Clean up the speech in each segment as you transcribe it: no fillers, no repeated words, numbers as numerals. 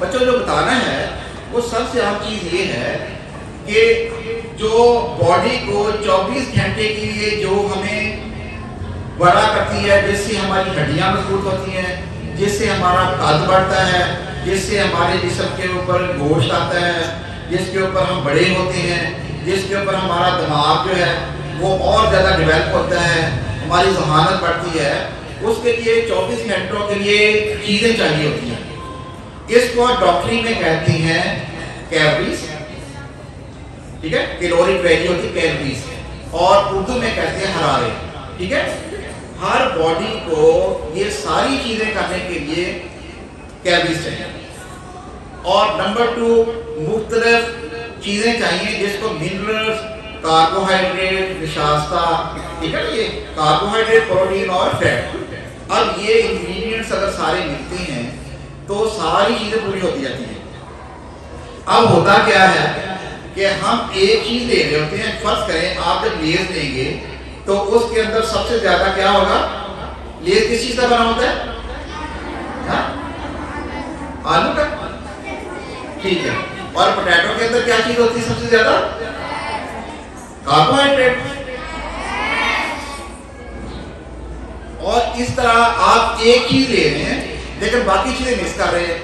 بچوں جو بتانا ہے وہ سب سے اہم چیز یہ ہے کہ جو باڈی کو 24 گھنٹے کے لیے جو ہمیں بڑا کرتی ہے، جس سے ہماری ہڈیاں مضبوط ہوتی ہیں، جس سے ہمارا قد بڑھتا ہے، جس سے ہمارے جسم کے اوپر گوشت آتا ہے، جس کے اوپر ہم بڑے ہوتے ہیں، جس کے اوپر ہمارا دماغ جو ہے وہ اور زیادہ ڈیولپ ہوتا ہے، ہماری ذہانت بڑھتی ہے، اس کے لیے 24 گھنٹوں کے لیے چیزیں چاہیے ہوتی ہیں. اس کو ڈاکٹری میں کہتے ہیں کیلوریز، ٹھیک ہے، کیلورک ویلیو ہوتی ہے کیلوریز، اور اردو میں کہتے ہیں حرارت. ٹھیک ہے، ہر باڈی کو یہ ساری چیزیں کرنے کے لیے کیلوریز چاہیے. اور نمبر 2 مختلف چیزیں چاہیے جس کو منرلز، کاربوہائیڈریٹ، نشاستہ، ٹھیک ہے، یہ کاربوہائیڈریٹ، پروٹین اور فیٹ. اب یہ انگریڈینٹس اگر سارے ملتے ہیں تو ساری چیزیں پوری ہوتی جاتی ہیں. اب ہوتا کیا ہے کہ ہم ایک چیز لے رہے ہوتے ہیں. فرض کریں آپ جب لیز لیں گے تو اس کے اندر سب سے زیادہ کیا ہوگا؟ لیز کس چیز کا بنا ہوتا ہے؟ آلو کا، ٹھیک ہے. اور پوٹیٹو کے اندر کیا چیز ہوتی ہے سب سے زیادہ؟ کاربوہائیڈریٹ. اور اس طرح آپ ایک چیز لے رہے ہیں لیکن باقی چیزیں مس کر رہے ہیں.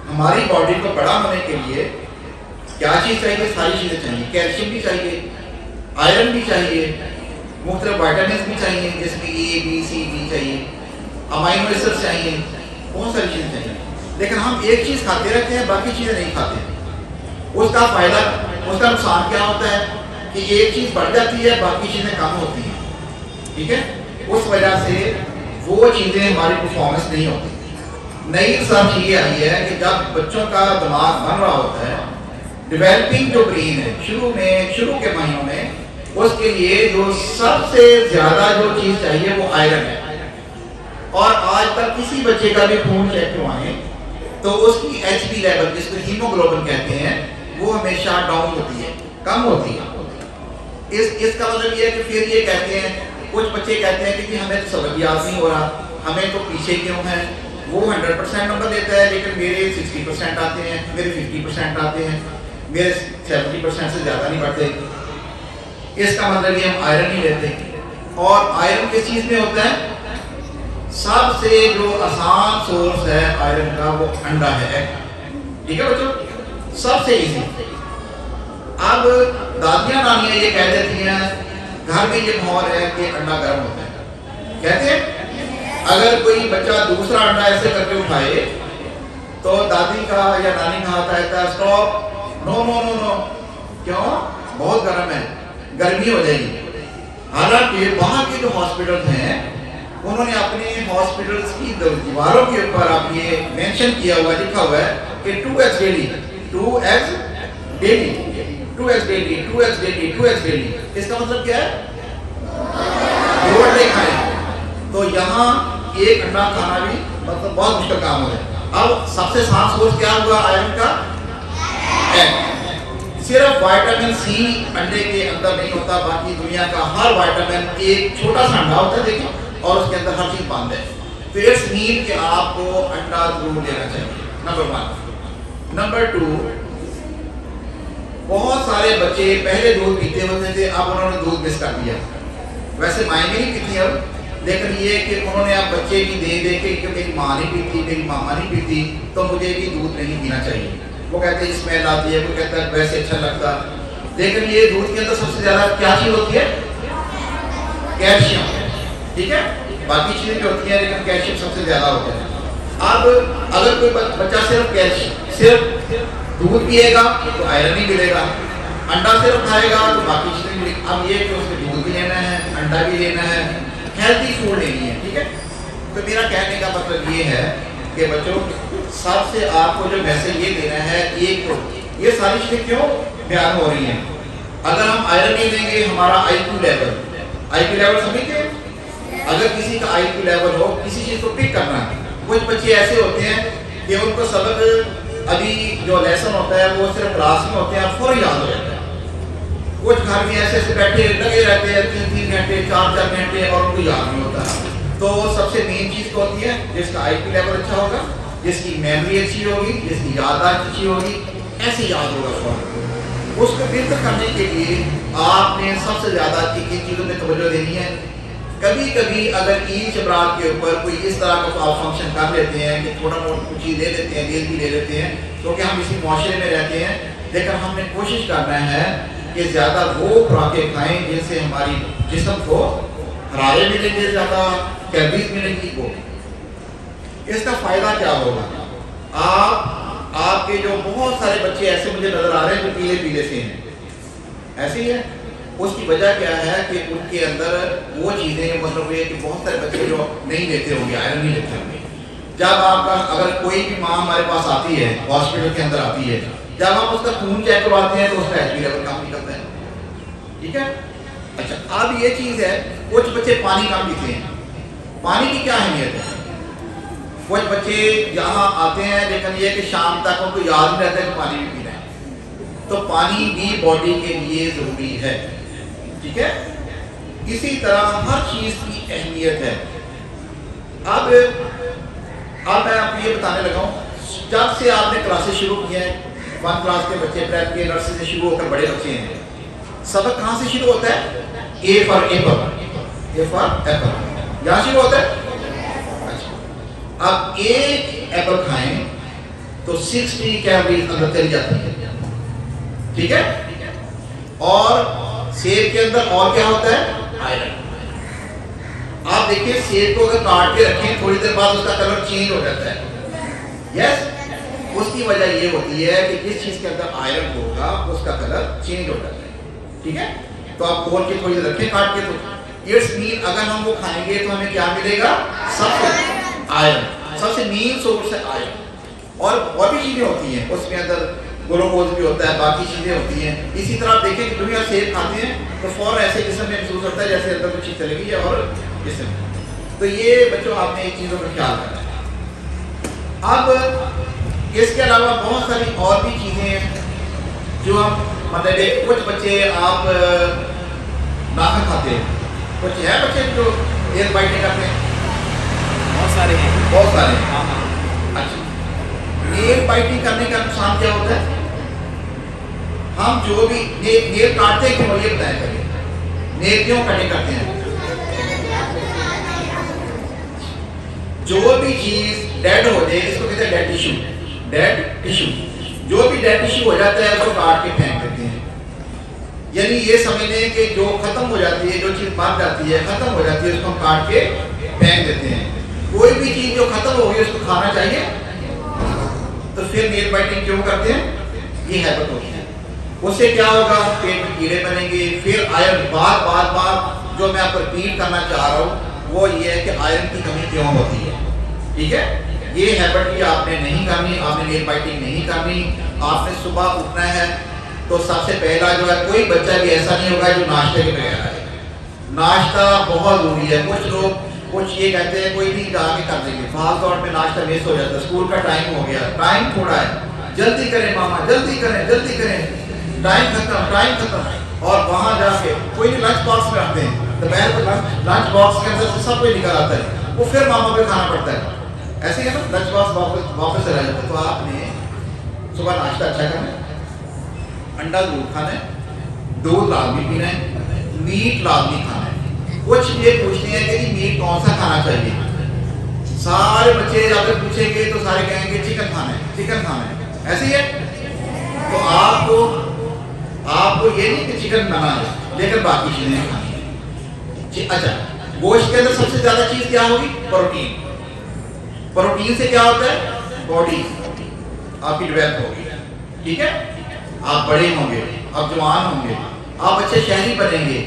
ہماری باڈی کو بڑا ہونے کے لیے کیا چیز چاہیے؟ ساری چیزیں چاہیے. کیلشیم بھی چاہیے، آئرن بھی چاہیے، مختلف وائٹامنس بھی چاہیے جس میں اے بی سی ڈی چاہیے، امائنو ایسڈ چاہیے، بہت ساری چیزیں چاہیے. لیکن ہم ایک چیز کھاتے رہتے ہیں، باقی چیزیں نہیں کھاتے. اس کا فائدہ، اس کا نقصان کیا ہوتا ہے کہ ایک چیز بڑھ جاتی ہے، باقی چیزیں کم ہوتی ہیں. ٹھیک ہے، اس وجہ سے وہ چیزیں ہماری پرفارمنس نہیں ہوتی. نئی ریسرچ یہ آئی ہے کہ جب بچوں کا دماغ بن رہا ہوتا ہے، ڈیولپنگ جو برین ہے، شروع کے مہینوں میں، اس کے لیے جو سب سے زیادہ جو چیز چاہیے وہ آئرن ہے. اور آج تک کسی بچے کا بھی خون چیک کروائیں تو اس کی ایچ پی لیول، جس کو ہیموگلوبن کہتے ہیں، وہ ہمیشہ ڈاؤن ہوتی ہے، کم ہوتی ہے. اس کا مطلب یہ ہے کہ پھر یہ کہتے ہیں، کچھ بچے کہتے ہیں کہ ہمیں تو سبق یاد نہیں ہو رہا، ہمیں تو پیچھے کیوں ہیں. وہ 100% نمبر دیتا ہے لیکن میرے 60% آتے ہیں، میرے 50% آتے ہیں، میرے 70% سے زیادہ نہیں بڑھتے. اس کا مطلب یہ ہم آئرن نہیں لیتے. اور آئرن کس چیز میں ہوتا ہے؟ سب سے جو آسان سورس ہے آئرن کا وہ انڈا ہے. ٹھیک ہے بچوں، سب سے ایزی. اب دادیاں نانیاں یہ کہہ دیتی ہیں، گھر میں یہ ماحول ہے کہ انڈا گرم ہوتا ہے، کہتے ہیں اگر کوئی بچہ دوسرا انڈا ایسے کر کے اٹھائے تو دادی کا یا نانی کا ہاتھ آتا ہے، اسٹاپ، نو نو نو نو. کیوں؟ بہت گرم ہے، گرمی ہو جائے گی. حالانکہ وہاں کے جو ہاسپٹلز ہیں انہوں نے اپنے ہاسپٹلز کی دیواروں کے اوپر آپ یہ مینشن کیا ہوا، لکھا ہوا ہے کہ 2 eggs daily، 2 eggs daily، 2 eggs daily، 2 eggs daily، 2 eggs daily. اس کا مطلب کیا ہے؟ 2 انڈے کھائیں. تو یہاں ایک انڈا کھانا بھی مطلب بہت مشکل کام ہو ہے. اب سب سے آسان سورس کیا ہوا آئرن کا؟ ایگ. صرف وائٹامن سی انڈے کے اندر نہیں ہوتا، باقی دنیا کا ہر وائٹامن ایک چھوٹا سا انڈا ہوتا ہے دیکھیں، اور اس کے اندر ہر چیز بند ہے. تو اس مین کہ آپ کو انڈا ضرور لینا چاہیے. نمبر 1. نمبر 2، بہت سارے بچے پہلے دودھ پیتے ہوتے تھے، اب انہوں نے دودھ مس کر دیا. ویسے مائیں بھی نہیں پیتی اب، لیکن یہ کہ انہوں نے اب بچے کی دے کے کہ میری ماں نہیں پیتی، میری ماما نہیں پیتی، تو مجھے بھی دودھ نہیں پینا چاہیے. وہ کہتے ہیں اسمیل آتی ہے، وہ کہتا ہے ویسے اچھا لگتا. لیکن یہ دودھ کے اندر سب سے زیادہ کیا چیز ہوتی ہے؟ کیلشیم. ٹھیک ہے، باقی چیزیں بھی ہوتی ہیں لیکن کیلشیم سب سے زیادہ ہوتا ہے. اب اگر کوئی بچہ صرف دودھ پیے گا تو آئرن نہیں ملے گا، انڈا صرف کھائے گا تو باقی چیزیں ملے گی. اب یہ کہ اس میں دودھ بھی لینا ہے، انڈا بھی لینا ہے، ہیلتھی فوڈ لینی ہے. ٹھیک ہے، تو میرا کہنے کا مطلب یہ ہے کہ بچوں سب سے آپ کو جو میسج یہ دینا ہے، ایک تو یہ ساری چیزیں کیوں بیان ہو رہی ہیں. اگر ہم آئرن نہیں دیں گے، ہمارا آئی کیو لیول سمجھتے ہیں، اگر کسی کا آئی کیو لیول ہو، کسی چیز کو پک کرنا ہے. کچھ بچے ایسے ہوتے ہیں کہ ان کو سبق ابھی جو لیسن ہوتا ہے وہ صرف کلاس میں ہوتے ہیں اور فوری یاد ہو جاتا ہے. کچھ گھر میں ایسے بیٹھے لگے رہتے ہیں 3 گھنٹے 4 گھنٹے اور ان کو یاد نہیں ہوتا. تو سب سے مین چیز تو ہوتی ہے جس کا آئی کیو لیول اچھا ہوگا جس کی میموری اچھی ہوگی، جس کی یادداشت اچھی ہوگی، ایسے یاد ہوگا فوراً۔ اس کو بہتر کرنے کے لیے آپ نے سب سے زیادہ کن چیزوں میں توجہ دینی ہے۔ کبھی کبھی اگر ایچ ابراج کے اوپر کوئی اس طرح کا آپ فنکشن کر لیتے ہیں کہ تھوڑا بہت کچھ چیز لے لیتے ہیں، دل بھی لے لیتے ہیں، کیونکہ ہم اسی معاشرے میں رہتے ہیں، لیکن ہم نے کوشش کرنا ہے کہ زیادہ وہ خوراکیں کھائیں جن سے ہماری جسم کو حرارے ملیں گے، زیادہ کیلریز ملیں گی۔ وہ اس کا فائدہ کیا ہوگا؟ آپ کے جو بہت سارے بچے ایسے مجھے نظر آ رہے ہیں جو پیلے پیلے سے ہیں، ایسے ہی ہے۔ اس کی وجہ کیا ہے کہ ان کے اندر وہ چیزیں، مطلب یہ کہ بہت سارے بچے جو نہیں لیتے ہوں گے، آئرن نہیں لیتے ہوں گے۔ جب آپ کا اگر کوئی بھی ماں ہمارے پاس آتی ہے، ہاسپٹل کے اندر آتی ہے، جب آپ اس کا خون چیک کرواتے ہیں تو اس کا ایچ پی لیول کم نکلتا ہے، ٹھیک ہے۔ اچھا، اب یہ چیز ہے، کچھ بچے پانی کم پیتے ہیں۔ پانی کی کیا اہمیت ہے؟ کچھ بچے یہاں آتے ہیں لیکن یہ کہ شام تک ان کو یاد نہیں رہتا ہے کہ پانی بھی پینا ہے، تو پانی بھی باڈی کے لیے ضروری ہے، ٹھیک ہے۔ اسی طرح ہر چیز کی اہمیت ہے۔ اب میں آپ کو یہ بتانے لگا ہوں، جب سے آپ نے کلاسز شروع کی ہیں، 1 کلاس کے بچے، پریپ کے، نرسری سے شروع ہو کر بڑے بچے ہیں، سبق کہاں سے شروع ہوتا ہے؟ A for apple, A for apple, یہاں شروع ہوتا ہے۔ اب ایک ایپل کھائیں تو 60 کیلوریز اندر چلی جاتی ہے، ٹھیک ہے۔ اور سیب کے اندر اور کیا ہوتا ہے؟ آئرن۔ آپ دیکھیں سیب کو اگر کاٹ کے رکھیں تھوڑی دیر بعد اس کا کلر چینج ہو جاتا ہے، یس۔ اس کی وجہ یہ ہوتی ہے کہ جس چیز کے اندر آئرن ہوگا اس کا کلر چینج ہو جاتا ہے، ٹھیک ہے۔ تو آپ کھول کے تھوڑی دیر رکھیں کاٹ کے، تو اٹس مین اگر ہم وہ کھائیں گے تو ہمیں کیا ملے گا؟ سب سے آئرن، سب سے مین سورس ہے آئرن۔ اور بھی چیزیں ہوتی ہیں اس میں، اندر گلوکوز بھی ہوتا ہے، باقی چیزیں ہوتی ہیں۔ اسی طرح آپ دیکھیں کہ دنیا سیب کھاتے ہیں تو فوراً ایسے جسم میں محسوس ہوتا ہے جیسے اندر کچھ چیز چلے گئی ہے اور جسم۔ تو یہ بچوں آپ نے ان چیزوں کا خیال رکھنا ہے۔ اب اس کے علاوہ بہت ساری اور بھی چیزیں ہیں جو ہم مطلب کچھ بچے آپ ناخن کھاتے ہیں، کچھ ہے بچے جو ایئر بائٹیں کرتے ہیں، بہت سارے ہیں، بہت سارے ہیں۔ اچھا، نیل بائٹنگ کرنے کا نقصان کیا ہوتا ہے؟ ہم جو بھی نیل کاٹتے ہیں کیوں، یہ بتائیں کریں، نیل کیوں کٹنگ کرتے ہیں؟ جو بھی چیز ڈیڈ ہو جائے، اس کو کہتے ہیں ڈیڈ ٹیشو، ڈیڈ ٹیشو، جو بھی ڈیڈ ٹیشو ہو جاتا ہے اس کو کاٹ کے پھینک دیتے ہیں۔ یعنی یہ سمجھ لیں کہ جو ختم ہو جاتی ہے، جو چیز مر جاتی ہے، ختم ہو جاتی ہے، اس کو ہم کاٹ کے پھینک دیتے ہیں۔ کوئی بھی چیز جو ختم ہو گئی اس کو کھانا چاہیے، تو پھر نیل بائٹنگ کیوں کرتے ہیں؟ یہ ہیبٹ ہوتی ہے۔ اس سے کیا ہوگا؟ پیٹ میں کیڑے بنیں گے، پھر آئرن بات جو میں آپ کو ریپیٹ کرنا چاہ رہا ہوں وہ یہ ہے کہ آئرن کی کمی کیوں ہوتی ہے، ٹھیک ہے۔ یہ ہیبٹ بھی آپ نے نہیں کرنی، آپ نے نیل بائٹنگ نہیں کرنی۔ آپ نے صبح اٹھنا ہے تو سب سے پہلا جو ہے، کوئی بچہ بھی ایسا نہیں ہوگا جو ناشتے کے بغیر آئے۔ ناشتہ بہت ضروری ہے۔ کچھ لوگ کچھ یہ کہتے ہیں کوئی نہیں جا کے کر دیں گے، بعض طور پہ ناشتہ مس ہو جاتا ہے، اسکول کا ٹائم ہو گیا، ٹائم تھوڑا ہے، جلدی کریں ماما، جلدی کریں، ٹائم ختم۔ اور وہاں جا کے کوئی نہیں لنچ باکس میں رکھتے ہیں، دوپہر کو لنچ باکس کے اندر سے سب کوئی نکل آتا ہے، وہ پھر ماما پہ کھانا پڑتا ہے، ایسے ہی ہے نا، لنچ باکس واپس چلا جاتا ہے۔ تو آپ نے صبح ناشتہ اچھا کرنا ہے، انڈا ضرور کھانا ہے، دودھ لازمی پینا ہے، میٹ لازمی کھانا ہے۔ کچھ یہ پوچھتے ہیں کہ میٹ کون سا کھانا چاہیے، سارے بچے جب تک پوچھیں گے تو سارے کہیں گے چکن کھانا ہے، ایسے ہی ہے۔ تو آپ کو یہ نہیں کہ چکن بنا ہے، لیکن باقی چیزیں کھانی ہیں۔ اچھا، گوشت کے اندر سب سے زیادہ چیز کیا ہوگی؟ پروٹین۔ پروٹین سے کیا ہوتا ہے؟ باڈی آپ کی ڈیولپ ہوگی، ٹھیک ہے۔ آپ بڑے ہوں گے، آپ جوان ہوں گے، آپ اچھے شہری بنیں گے،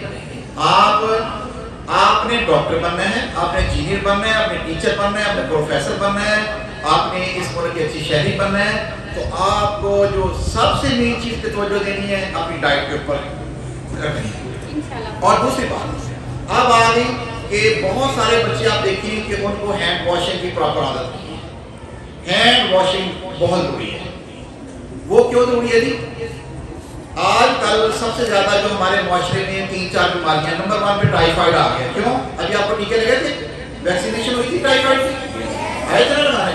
آپ نے ڈاکٹر بننا ہے، آپ نے انجینئر بننا ہے، آپ نے ٹیچر بننا ہے، آپ نے پروفیسر بننا ہے، آپ نے اس ملک کی اچھی شہری بننا ہے، تو آپ کو جو سب سے مین چیز کی توجہ دینی ہے اپنی ڈائٹ کے اوپر رکھنی ہے۔ اور دوسری بات اب آ گئی کہ بہت سارے بچے آپ دیکھیں کہ ان کو ہینڈ واشنگ کی پراپر عادت نہیں ہے۔ ہینڈ واشنگ بہت ضروری ہے۔ وہ کیوں ضروری ہے جی؟ آج کل سب سے زیادہ جو ہمارے معاشرے میں 3-4 بیماریاں، نمبر 1 پہ ٹائیفائڈ آ گیا۔ کیوں؟ ابھی آپ کو ٹیکے لگے تھے، ویکسینیشن ہوئی تھی ٹائیفائڈ کی، آئے تھے نا لگانے،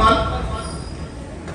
1